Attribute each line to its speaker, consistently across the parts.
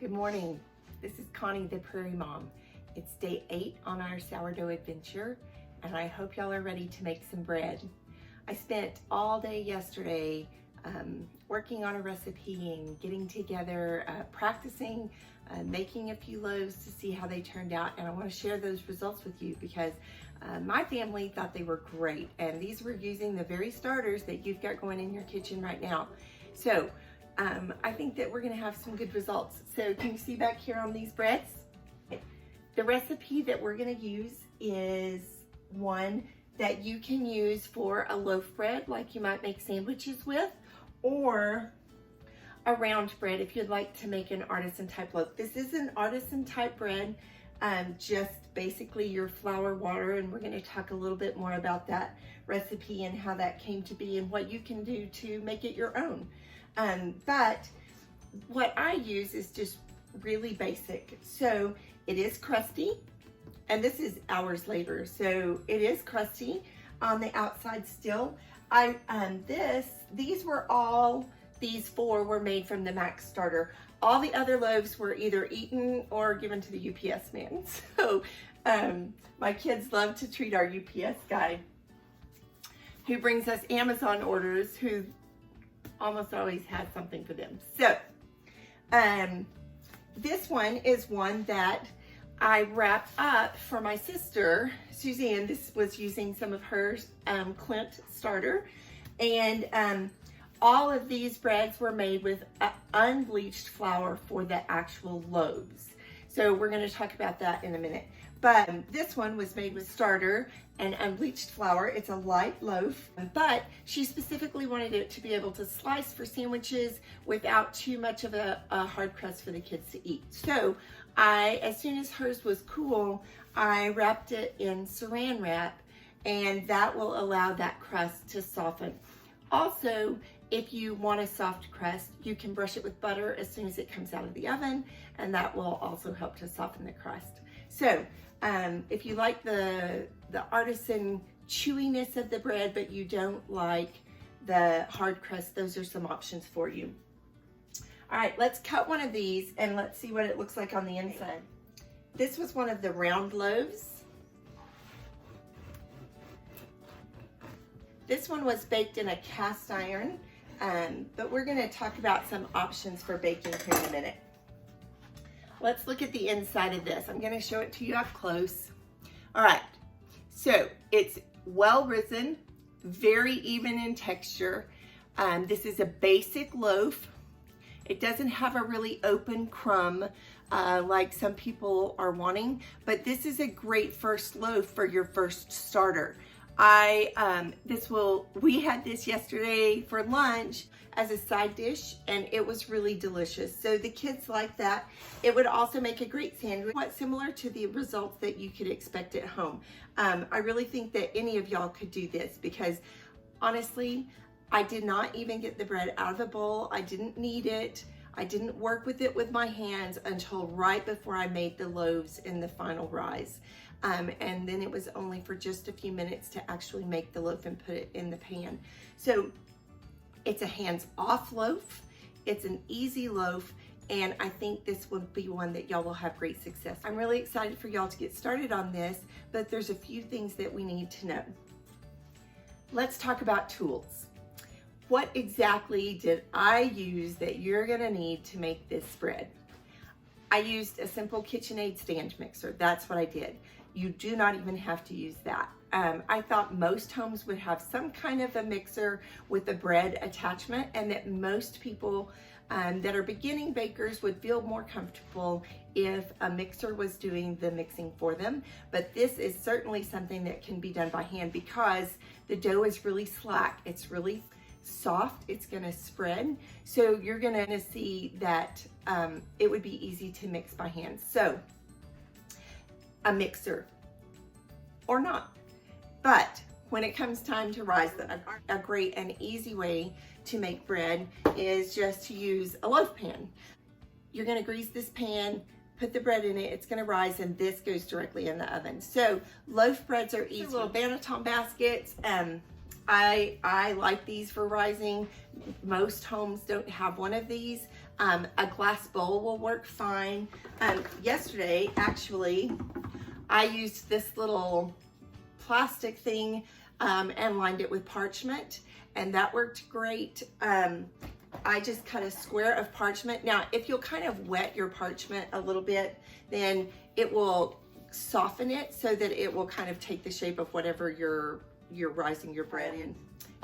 Speaker 1: Good morning. This is Connie, the Prairie Mom. It's day 8 on our sourdough adventure, and I hope y'all are ready to make some bread. I spent all day yesterday working on a recipe and getting together, practicing, making a few loaves to see how they turned out, and I want to share those results with you because my family thought they were great, and these were using the very starters that you've got going in your kitchen right now. So I think that we're going to have some good results. So can you see back here on these breads? The recipe that we're going to use is one that you can use for a loaf bread like you might make sandwiches with, or a round bread if you'd like to make an artisan type loaf. This is an artisan type bread, just basically your flour, water, and we're going to talk a little bit more about that recipe and how that came to be and what you can do to make it your own. But what I use is just really basic. So it is crusty, and this is hours later, so it is crusty on the outside still. These 4 were made from the Max starter. All the other loaves were either eaten or given to the UPS man. So my kids love to treat our UPS guy who brings us Amazon orders, who almost always has something for them. So this one is one that I wrapped up for my sister, Suzanne. This was using some of her Clint starter. And all of these breads were made with unbleached flour for the actual loaves. So we're going to talk about that in a minute. But this one was made with starter and unbleached flour. It's a light loaf, but she specifically wanted it to be able to slice for sandwiches without too much of a hard crust for the kids to eat. So as soon as hers was cool, I wrapped it in saran wrap, and that will allow that crust to soften. Also, if you want a soft crust, you can brush it with butter as soon as it comes out of the oven, and that will also help to soften the crust. So if you like the artisan chewiness of the bread, but you don't like the hard crust, those are some options for you. All right, let's cut one of these and let's see what it looks like on the inside. This was one of the round loaves. This one was baked in a cast iron, but we're gonna talk about some options for baking here in a minute. Let's look at the inside of this. I'm gonna show it to you up close. All right, so it's well risen, very even in texture. This is a basic loaf. It doesn't have a really open crumb like some people are wanting, but this is a great first loaf for your first starter. We had this yesterday for lunch as a side dish, and it was really delicious. So the kids like that. It would also make a great sandwich, quite similar to the results that you could expect at home. I really think that any of y'all could do this because honestly, I did not even get the bread out of a bowl. I didn't knead it. I didn't work with it with my hands until right before I made the loaves in the final rise. And then it was only for just a few minutes to actually make the loaf and put it in the pan. So it's a hands-off loaf. It's an easy loaf, and I think this will be one that y'all will have great success. I'm really excited for y'all to get started on this, but there's a few things that we need to know. Let's talk about tools. What exactly did I use that you're gonna need to make this bread? I used a simple KitchenAid stand mixer. That's what I did. You do not even have to use that. I thought most homes would have some kind of a mixer with a bread attachment, and that most people that are beginning bakers would feel more comfortable if a mixer was doing the mixing for them. But this is certainly something that can be done by hand because the dough is really slack. It's really soft. It's gonna spread. So you're gonna see that it would be easy to mix by hand. So a mixer or not. But when it comes time to rise them, a great and easy way to make bread is just to use a loaf pan. You're gonna grease this pan, put the bread in it, it's gonna rise, and this goes directly in the oven. So loaf breads are easy. Little banneton baskets. I like these for rising. Most homes don't have one of these. A glass bowl will work fine. Yesterday, actually, I used this little plastic thing and lined it with parchment, and that worked great. I just cut a square of parchment. Now, if you'll kind of wet your parchment a little bit, then it will soften it so that it will kind of take the shape of whatever you're rising your bread in.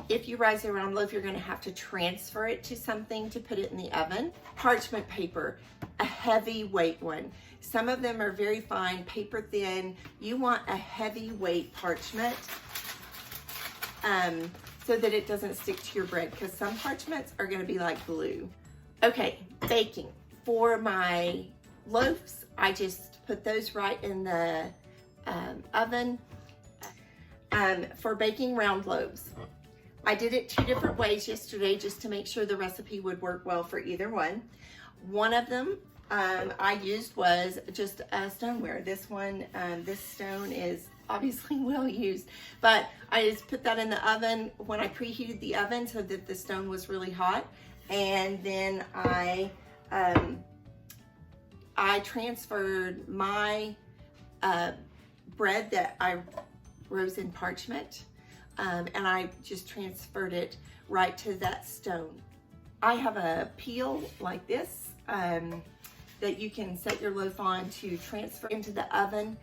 Speaker 1: If you rise a round loaf, you're gonna have to transfer it to something to put it in the oven. Parchment paper, a heavyweight one. Some of them are very fine, paper thin. You want a heavyweight parchment so that it doesn't stick to your bread, because some parchments are gonna be like glue. Okay, baking. For my loaves, I just put those right in the oven. For baking round loaves, I did it 2 different ways yesterday just to make sure the recipe would work well for either one. One of them I used was just a stoneware. This one, this stone is obviously well used, but I just put that in the oven when I preheated the oven so that the stone was really hot. And then I transferred my bread that I rose in parchment, and I just transferred it right to that stone. I have a peel like this that you can set your loaf on to transfer into the oven,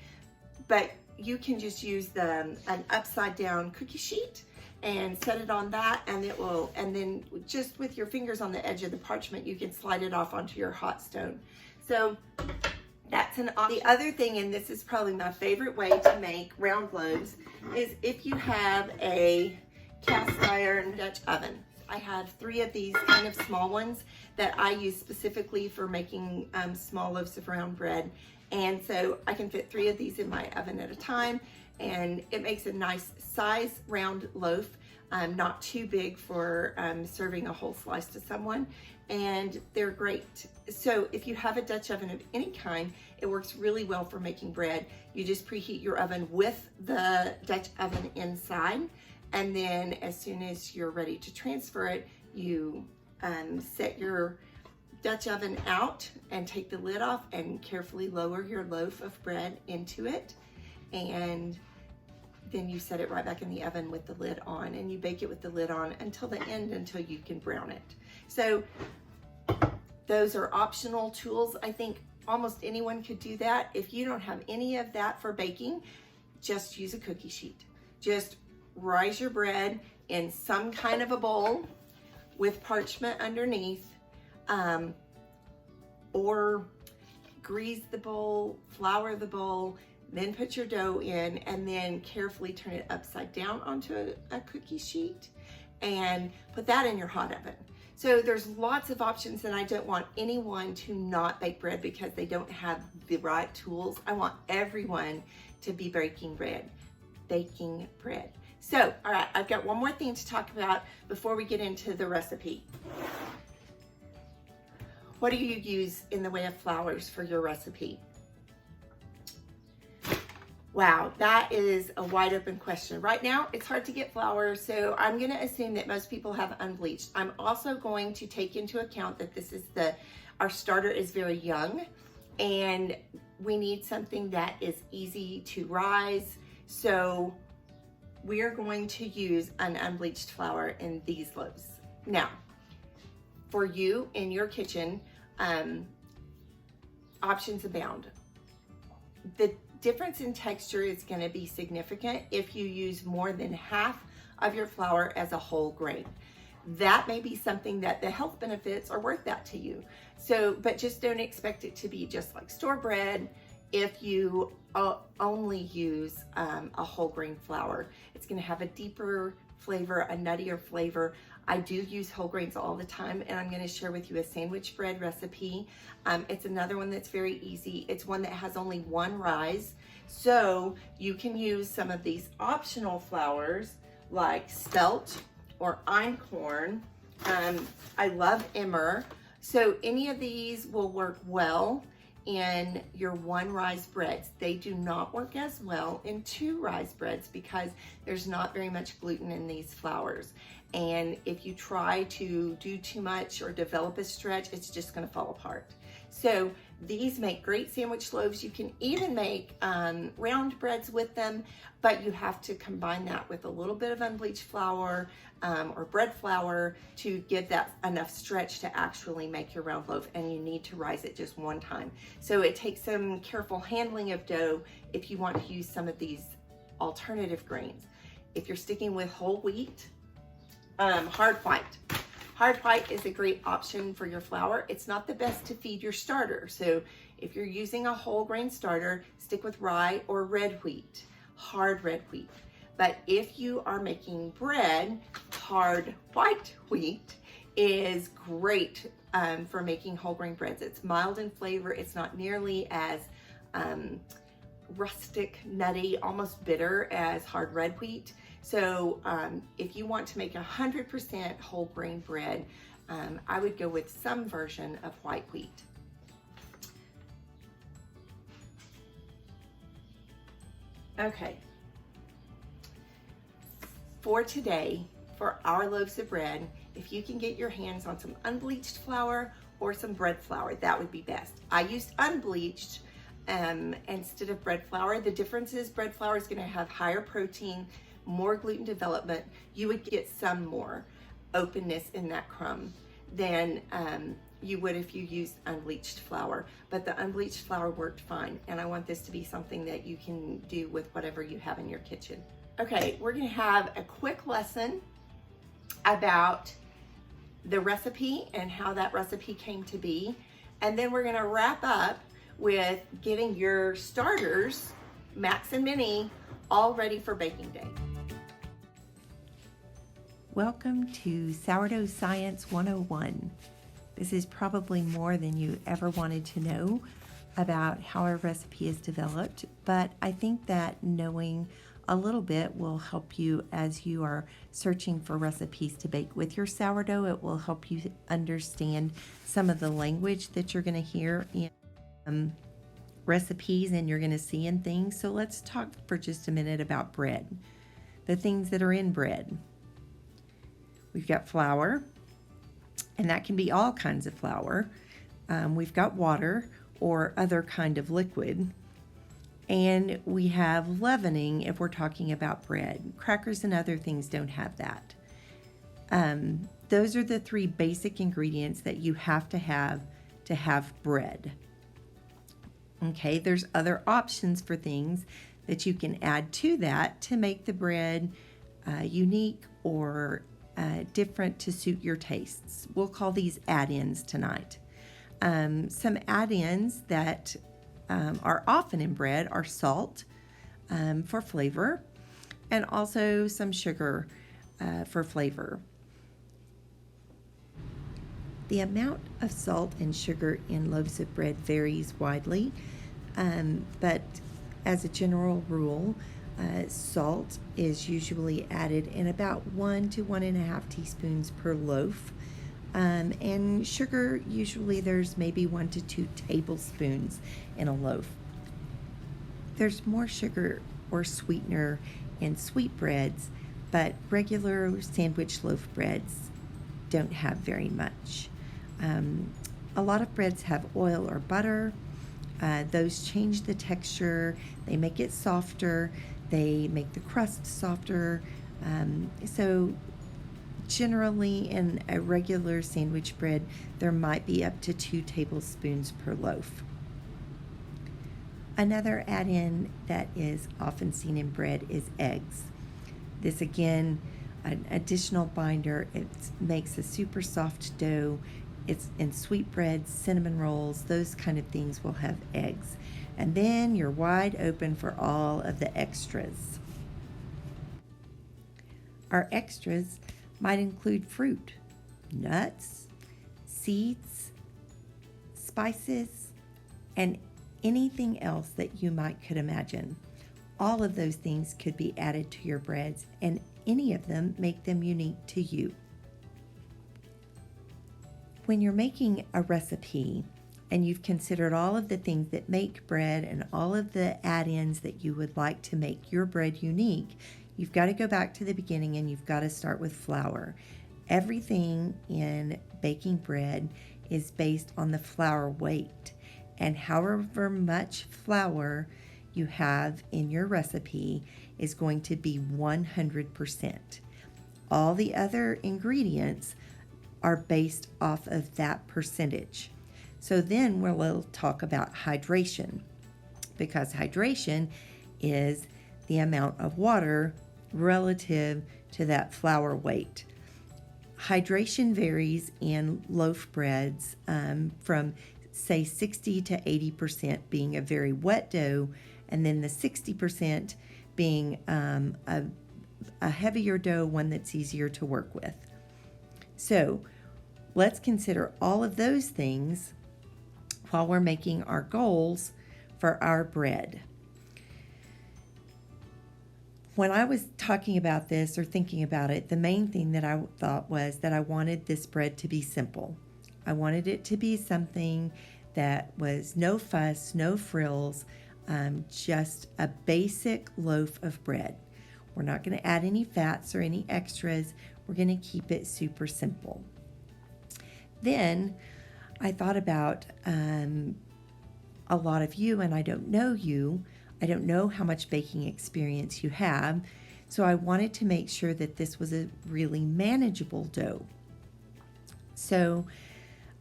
Speaker 1: but you can just use an upside down cookie sheet and set it on that, and it will, and then just with your fingers on the edge of the parchment, you can slide it off onto your hot stone. So that's an option. The other thing, and this is probably my favorite way to make round loaves, is if you have a cast iron Dutch oven. I have 3 of these kind of small ones that I use specifically for making small loaves of round bread. And so I can fit 3 of these in my oven at a time, and it makes a nice size round loaf, not too big for serving a whole slice to someone, and they're great. So if you have a Dutch oven of any kind, it works really well for making bread. You just preheat your oven with the Dutch oven inside, and then as soon as you're ready to transfer it, you set your Dutch oven out and take the lid off and carefully lower your loaf of bread into it, and then you set it right back in the oven with the lid on, and you bake it with the lid on until the end, until you can brown it. So those are optional tools. I think almost anyone could do that. If you don't have any of that for baking, just use a cookie sheet. Just rise your bread in some kind of a bowl with parchment underneath, or grease the bowl, flour the bowl, then put your dough in, and then carefully turn it upside down onto a cookie sheet and put that in your hot oven. So there's lots of options, and I don't want anyone to not bake bread because they don't have the right tools. I want everyone to be baking bread. So, all right, I've got one more thing to talk about before we get into the recipe. What do you use in the way of flours for your recipe? Wow, that is a wide open question. Right now, it's hard to get flour, so I'm gonna assume that most people have unbleached. I'm also going to take into account that this is our starter is very young, and we need something that is easy to rise. So we are going to use an unbleached flour in these loaves. Now, for you in your kitchen, options abound. The difference in texture is going to be significant if you use more than half of your flour as a whole grain. That may be something that the health benefits are worth that to you. So, but just don't expect it to be just like store bread if you only use a whole grain flour. It's going to have a deeper flavor, a nuttier flavor. I do use whole grains all the time, and I'm going to share with you a sandwich bread recipe. It's another one that's very easy. It's one that has only one rise, so you can use some of these optional flours like spelt or einkorn. I love emmer, so any of these will work well in your 1 rise breads. They do not work as well in 2 rise breads because there's not very much gluten in these flours. And if you try to do too much or develop a stretch, it's just gonna fall apart. So these make great sandwich loaves. You can even make round breads with them, but you have to combine that with a little bit of unbleached flour or bread flour to give that enough stretch to actually make your round loaf, and you need to rise it just 1 time. So it takes some careful handling of dough if you want to use some of these alternative grains. If you're sticking with whole wheat, hard white. Hard white is a great option for your flour. It's not the best to feed your starter. So if you're using a whole grain starter, stick with rye or red wheat, hard red wheat. But if you are making bread, hard white wheat is great for making whole grain breads. It's mild in flavor. It's not nearly as rustic, nutty, almost bitter as hard red wheat. So if you want to make 100% whole grain bread, I would go with some version of white wheat. Okay, for today, for our loaves of bread, if you can get your hands on some unbleached flour or some bread flour, that would be best. I used unbleached instead of bread flour. The difference is bread flour is going to have higher protein, more gluten development. You would get some more openness in that crumb than you would if you used unbleached flour. But the unbleached flour worked fine, and I want this to be something that you can do with whatever you have in your kitchen. Okay, we're going to have a quick lesson about the recipe and how that recipe came to be, and then we're going to wrap up with getting your starters, Max and Minnie, all ready for baking day.
Speaker 2: Welcome to Sourdough Science 101. This is probably more than you ever wanted to know about how a recipe is developed, but I think that knowing a little bit will help you as you are searching for recipes to bake with your sourdough. It will help you understand some of the language that you're going to hear in recipes and you're going to see in things. So let's talk for just a minute about bread, the things that are in bread. We've got flour, and that can be all kinds of flour. We've got water or other kind of liquid. And we have leavening if we're talking about bread. Crackers and other things don't have that. Those are the 3 basic ingredients that you have to have bread. Okay, there's other options for things that you can add to that to make the bread unique or different to suit your tastes. We'll call these add-ins tonight. Some add-ins that are often in bread are salt for flavor, and also some sugar for flavor. The amount of salt and sugar in loaves of bread varies widely, but as a general rule, salt is usually added in about 1 to 1.5 teaspoons per loaf. And sugar, usually there's maybe 1 to 2 tablespoons in a loaf. There's more sugar or sweetener in sweetbreads, but regular sandwich loaf breads don't have very much. A lot of breads have oil or butter. Those change the texture, they make it softer, they make the crust softer. So generally in a regular sandwich bread, there might be up to 2 tablespoons per loaf. Another add-in that is often seen in bread is eggs. This again, an additional binder. It makes a super soft dough. It's in sweetbreads, cinnamon rolls, those kind of things will have eggs. And then you're wide open for all of the extras. Our extras might include fruit, nuts, seeds, spices, and anything else that you could imagine. All of those things could be added to your breads, and any of them make them unique to you. When you're making a recipe and you've considered all of the things that make bread and all of the add-ins that you would like to make your bread unique, you've got to go back to the beginning and you've got to start with flour. Everything in baking bread is based on the flour weight, and however much flour you have in your recipe is going to be 100%. All the other ingredients are based off of that percentage. So then we'll talk about hydration, because hydration is the amount of water relative to that flour weight. Hydration varies in loaf breads from say 60 to 80% being a very wet dough, and then the 60% being a heavier dough, one that's easier to work with. So let's consider all of those things while we're making our goals for our bread. When I was talking about this or thinking about it, the main thing that I thought was that I wanted this bread to be simple. I wanted it to be something that was no fuss, no frills, just a basic loaf of bread. We're not going to add any fats or any extras. We're going to keep it super simple. Then I thought about a lot of you, and I don't know you. I don't know how much baking experience you have, so I wanted to make sure that this was a really manageable dough. So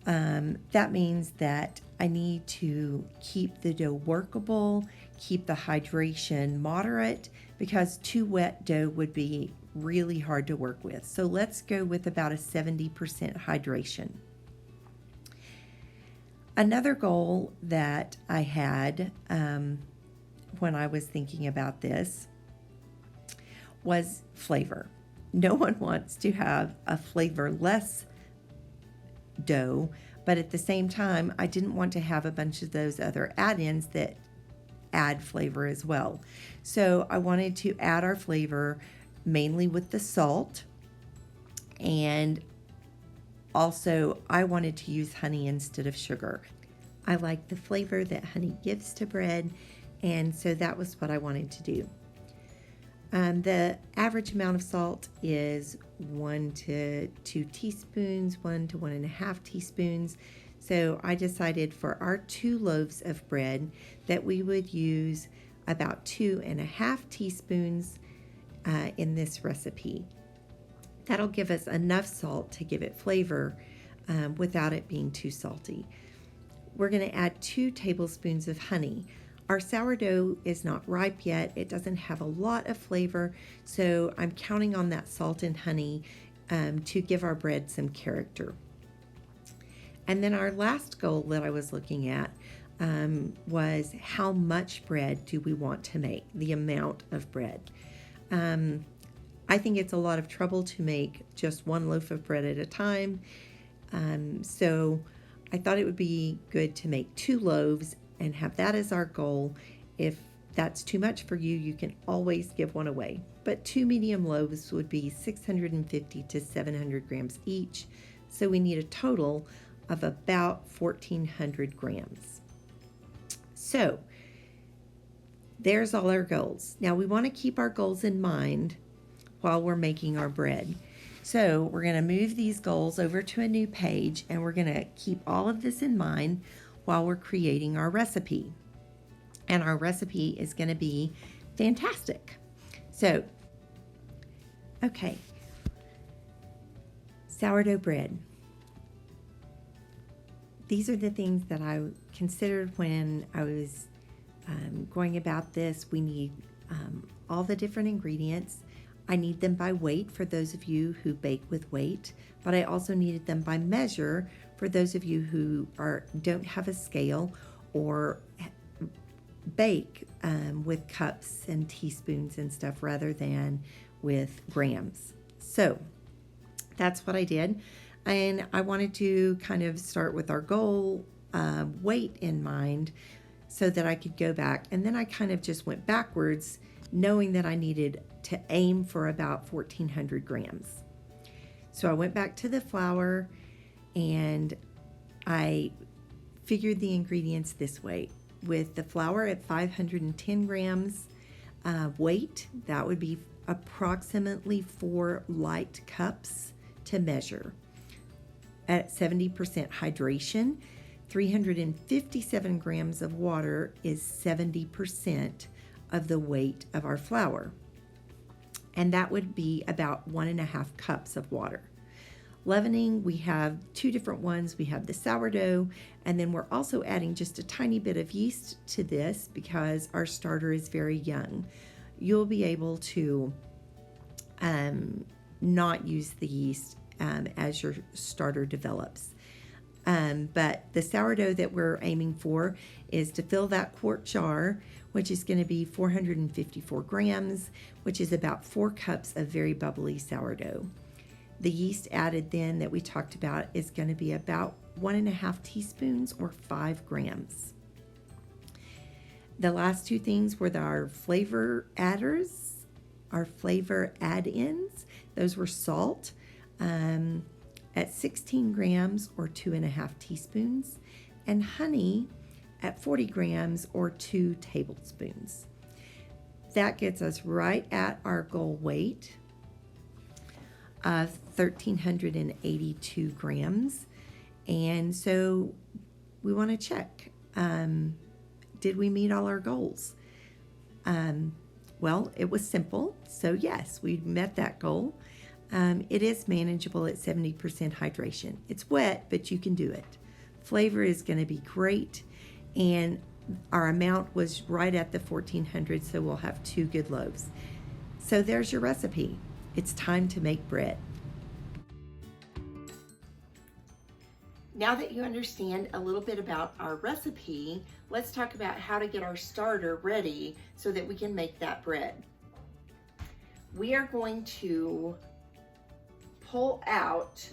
Speaker 2: that means that I need to keep the dough workable, keep the hydration moderate, because too wet dough would be really hard to work with. So let's go with about a 70% hydration. Another goal that I had when I was thinking about this was flavor. No one wants to have a flavorless dough, but at the same time, I didn't want to have a bunch of those other add-ins that add flavor as well. So I wanted to add our flavor mainly with the salt, and also I wanted to use honey instead of sugar. I like the flavor that honey gives to bread, and so that was what I wanted to do. The average amount of salt is 1 to 2 teaspoons, 1 to 1.5 teaspoons. So I decided for our 2 loaves of bread that we would use about 2.5 teaspoons in this recipe. That'll give us enough salt to give it flavor without it being too salty. We're going to add 2 tablespoons of honey. Our sourdough is not ripe yet. It doesn't have a lot of flavor, so I'm counting on that salt and honey to give our bread some character. And then our last goal that I was looking at was how much bread do we want to make, the amount of bread. I think it's a lot of trouble to make just 1 loaf of bread at a time, so I thought it would be good to make 2 loaves and have that as our goal. If that's too much for you, you can always give one away. But 2 medium loaves would be 650 to 700 grams each, so we need a total of about 1,400 grams. So there's all our goals. Now we want to keep our goals in mind while we're making our bread. So we're going to move these goals over to a new page, and we're going to keep all of this in mind while we're creating our recipe. And our recipe is going to be fantastic. So, okay, sourdough bread. These are the things that I considered when I was going about this. We need all the different ingredients. I need them by weight for those of you who bake with weight, but I also needed them by measure for those of you who don't have a scale or bake with cups and teaspoons and stuff rather than with grams. So that's what I did. And I wanted to kind of start with our goal weight in mind so that I could go back. And then I kind of just went backwards, knowing that I needed to aim for about 1,400 grams. So I went back to the flour and I figured the ingredients this way. With the flour at 510 grams weight, that would be approximately 4 light cups to measure. At 70% hydration, 357 grams of water is 70% of the weight of our flour. And that would be about 1.5 cups of water. Leavening, we have 2 different ones. We have the sourdough, and then we're also adding just a tiny bit of yeast to this because our starter is very young. You'll be able to not use the yeast as your starter develops. But the sourdough that we're aiming for is to fill that quart jar, which is going to be 454 grams, which is about 4 cups of very bubbly sourdough. The yeast added then that we talked about is going to be about 1.5 teaspoons or 5 grams. The last 2 things were our flavor adders, our flavor add-ins. Those were salt at 16 grams or 2.5 teaspoons, and honey at 40 grams or 2 tablespoons. That gets us right at our goal weight of 1,382 grams. And so we want to check, did we meet all our goals? Well, it was simple. So yes, we met that goal. It is manageable at 70% hydration. It's wet, but you can do it. Flavor is going to be great. And our amount was right at the 1,400, so we'll have 2 good loaves. So there's your recipe. It's time to make bread.
Speaker 1: Now that you understand a little bit about our recipe, let's talk about how to get our starter ready so that we can make that bread. We are going to pull out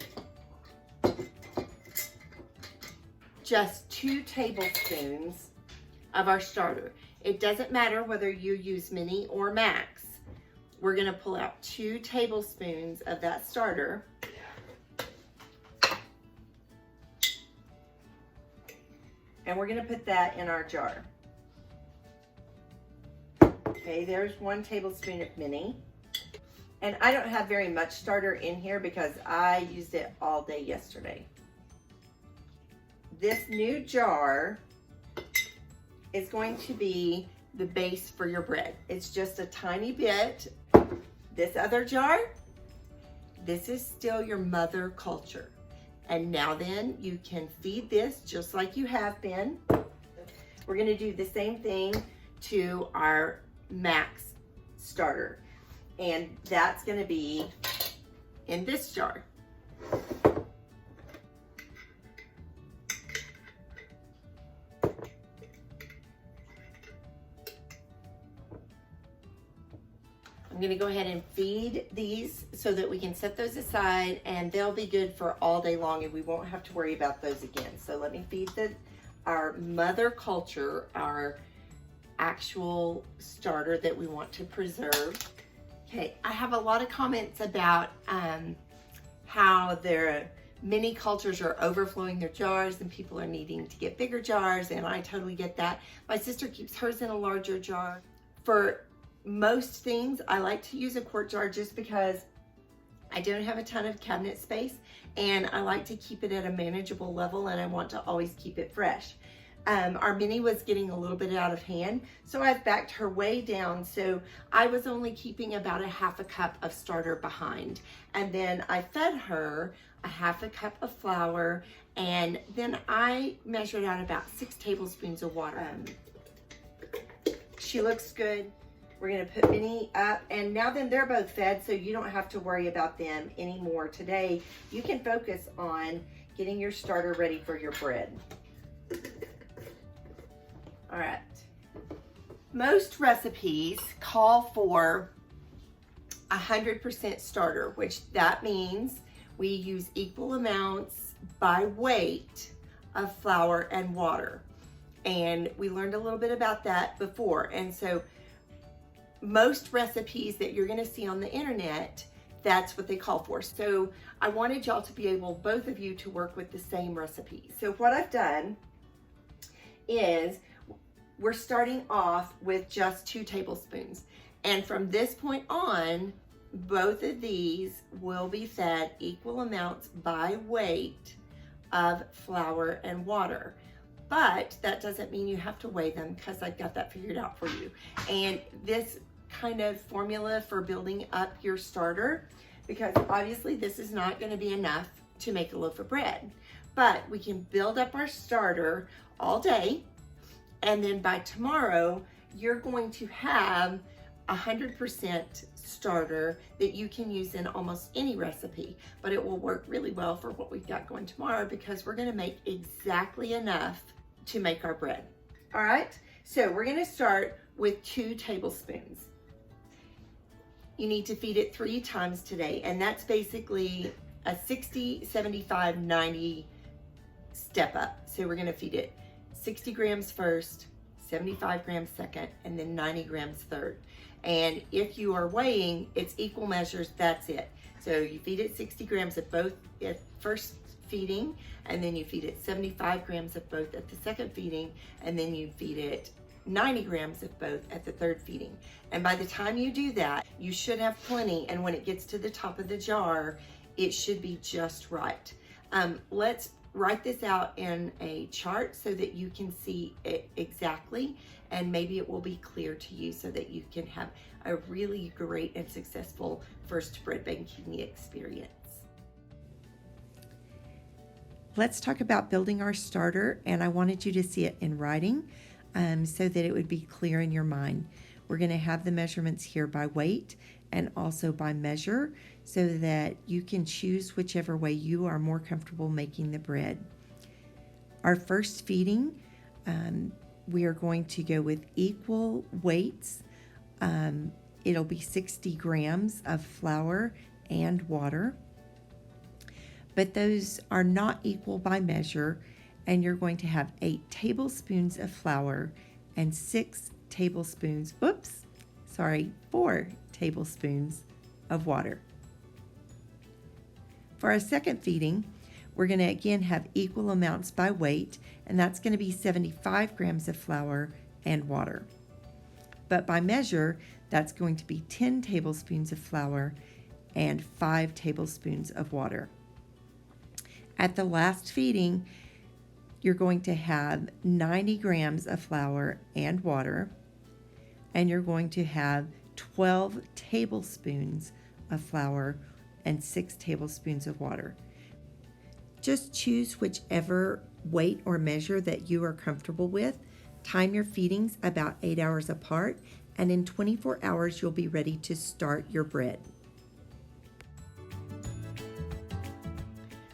Speaker 1: just 2 tablespoons of our starter. It doesn't matter whether you use mini or max. We're going to pull out 2 tablespoons of that starter. And we're going to put that in our jar. Okay, there's 1 tablespoon of mini. And I don't have very much starter in here because I used it all day yesterday. This new jar is going to be the base for your bread. It's just a tiny bit. This other jar, this is still your mother culture. And now then you can feed this just like you have been. We're gonna do the same thing to our max starter. And that's gonna be in this jar. I'm gonna go ahead and feed these so that we can set those aside and they'll be good for all day long and we won't have to worry about those again. So let me feed our mother culture, our actual starter that we want to preserve. Okay, I have a lot of comments about how their mini cultures are overflowing their jars and people are needing to get bigger jars, and I totally get that. My sister keeps hers in a larger jar. For most things, I like to use a quart jar just because I don't have a ton of cabinet space and I like to keep it at a manageable level and I want to always keep it fresh. Our mini was getting a little bit out of hand, so I've backed her way down. So I was only keeping about 1/2 cup of starter behind. And then I fed her 1/2 cup of flour, and then I measured out about 6 tablespoons of water. She looks good. We're gonna put Minnie up, and now then they're both fed, so you don't have to worry about them anymore today. You can focus on getting your starter ready for your bread. All right. Most recipes call for 100% starter, which that means we use equal amounts by weight of flour and water. And we learned a little bit about that before. And so most recipes that you're gonna see on the internet, that's what they call for. So I wanted y'all to be able, both of you, to work with the same recipe. So what I've done is we're starting off with just 2 tablespoons. And from this point on, both of these will be fed equal amounts by weight of flour and water. But that doesn't mean you have to weigh them, because I've got that figured out for you. And this kind of formula for building up your starter, because obviously this is not going to be enough to make a loaf of bread, but we can build up our starter all day, and then by tomorrow you're going to have 100% starter that you can use in almost any recipe. But it will work really well for what we've got going tomorrow, because we're going to make exactly enough to make our bread. All right, so we're going to start with 2 tablespoons. You need to feed it 3 times today, and that's basically a 60, 75, 90 step up. So we're going to feed it 60 grams first, 75 grams second, and then 90 grams third. And if you are weighing, it's equal measures, that's it. So you feed it 60 grams of both at first feeding, and then you feed it 75 grams of both at the second feeding, and then you feed it 90 grams of both at the third feeding. And by the time you do that, you should have plenty, and when it gets to the top of the jar, it should be just right. Let's write this out in a chart so that you can see it exactly, and maybe it will be clear to you so that you can have a really great and successful first bread baking experience.
Speaker 2: Let's talk about building our starter, and I wanted you to see it in writing so that it would be clear in your mind. We're going to have the measurements here by weight and also by measure, so that you can choose whichever way you are more comfortable making the bread. Our first feeding, we are going to go with equal weights. It'll be 60 grams of flour and water, but those are not equal by measure, and you're going to have 8 tablespoons of flour and 4 tablespoons of water. For our second feeding, we're going to again have equal amounts by weight, and that's going to be 75 grams of flour and water. But by measure, that's going to be 10 tablespoons of flour and 5 tablespoons of water. At the last feeding, you're going to have 90 grams of flour and water, and you're going to have 12 tablespoons of flour and 6 tablespoons of water. Just choose whichever weight or measure that you are comfortable with. Time your feedings about 8 hours apart, and in 24 hours you'll be ready to start your bread.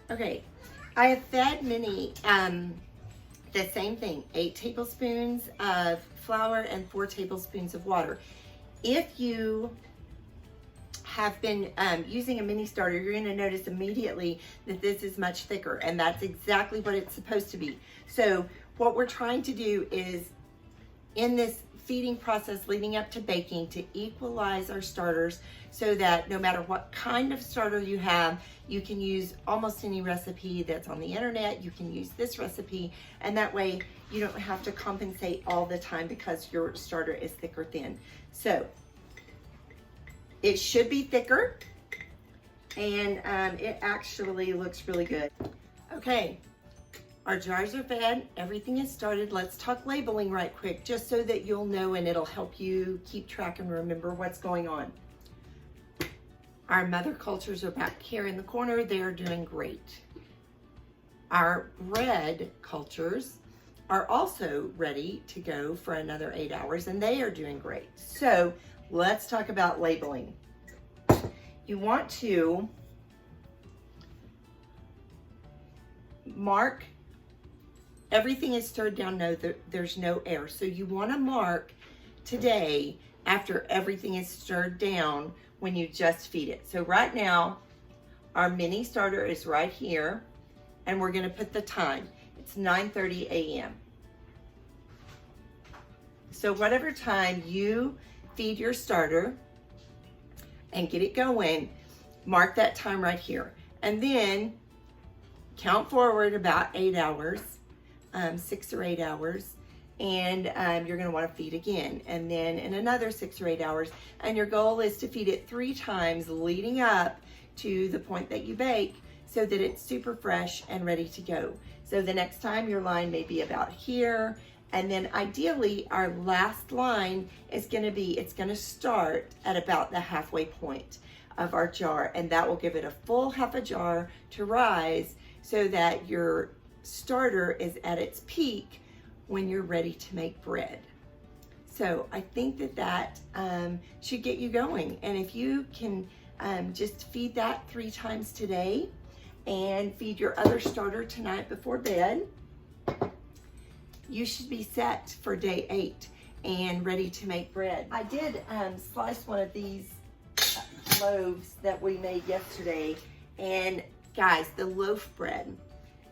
Speaker 1: Okay, I have fed Minnie the same thing, 8 tablespoons of flour and 4 tablespoons of water. If you have been using a mini starter, you're going to notice immediately that this is much thicker, and that's exactly what it's supposed to be. So what we're trying to do is, in this feeding process leading up to baking, to equalize our starters so that no matter what kind of starter you have, you can use almost any recipe that's on the internet. You can use this recipe, and that way you don't have to compensate all the time because your starter is thick or thin. So it should be thicker, and it actually looks really good. Okay, our jars are fed, everything is started. Let's talk labeling right quick, just so that you'll know, and it'll help you keep track and remember what's going on. Our mother cultures are back here in the corner. They're doing great. Our bread cultures are also ready to go for another 8 hours, and they are doing great. So let's talk about labeling. You want to mark everything is stirred down. No, there's no air. So you want to mark today after everything is stirred down when you just feed it. So right now, our mini starter is right here, and we're going to put the time. It's 9:30 a.m. So whatever time you feed your starter and get it going, mark that time right here. And then count forward about 8 hours, 6 or 8 hours, and you're going to want to feed again, and then in another 6 or 8 hours. And your goal is to feed it 3 times leading up to the point that you bake, so that it's super fresh and ready to go. So the next time your line may be about here, and then ideally our last line is going to be, it's going to start at about the halfway point of our jar, and that will give it a full half a jar to rise, so that your starter is at its peak when you're ready to make bread. So I think that should get you going. And if you can just feed that 3 times today, and feed your other starter tonight before bed, you should be set for day 8 and ready to make bread. I did slice one of these loaves that we made yesterday, and guys, the loaf bread,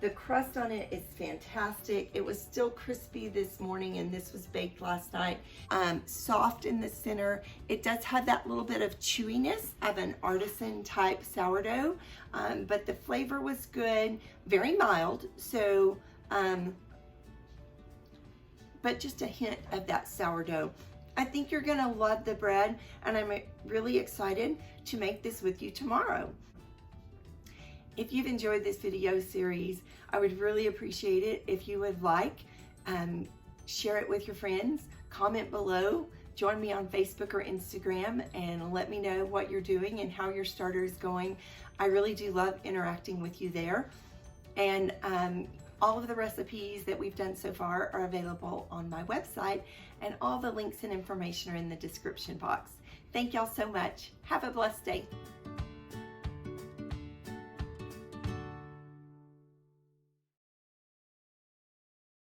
Speaker 1: the crust on it is fantastic. It was still crispy this morning, and this was baked last night. Soft in the center. It does have that little bit of chewiness of an artisan type sourdough, but the flavor was good, very mild. So, but just a hint of that sourdough. I think you're gonna love the bread, and I'm really excited to make this with you tomorrow. If you've enjoyed this video series, I would really appreciate it if you would like, share it with your friends, comment below, join me on Facebook or Instagram, and let me know what you're doing and how your starter is going. I really do love interacting with you there. And all of the recipes that we've done so far are available on my website, and all the links and information are in the description box. Thank y'all so much. Have a blessed day.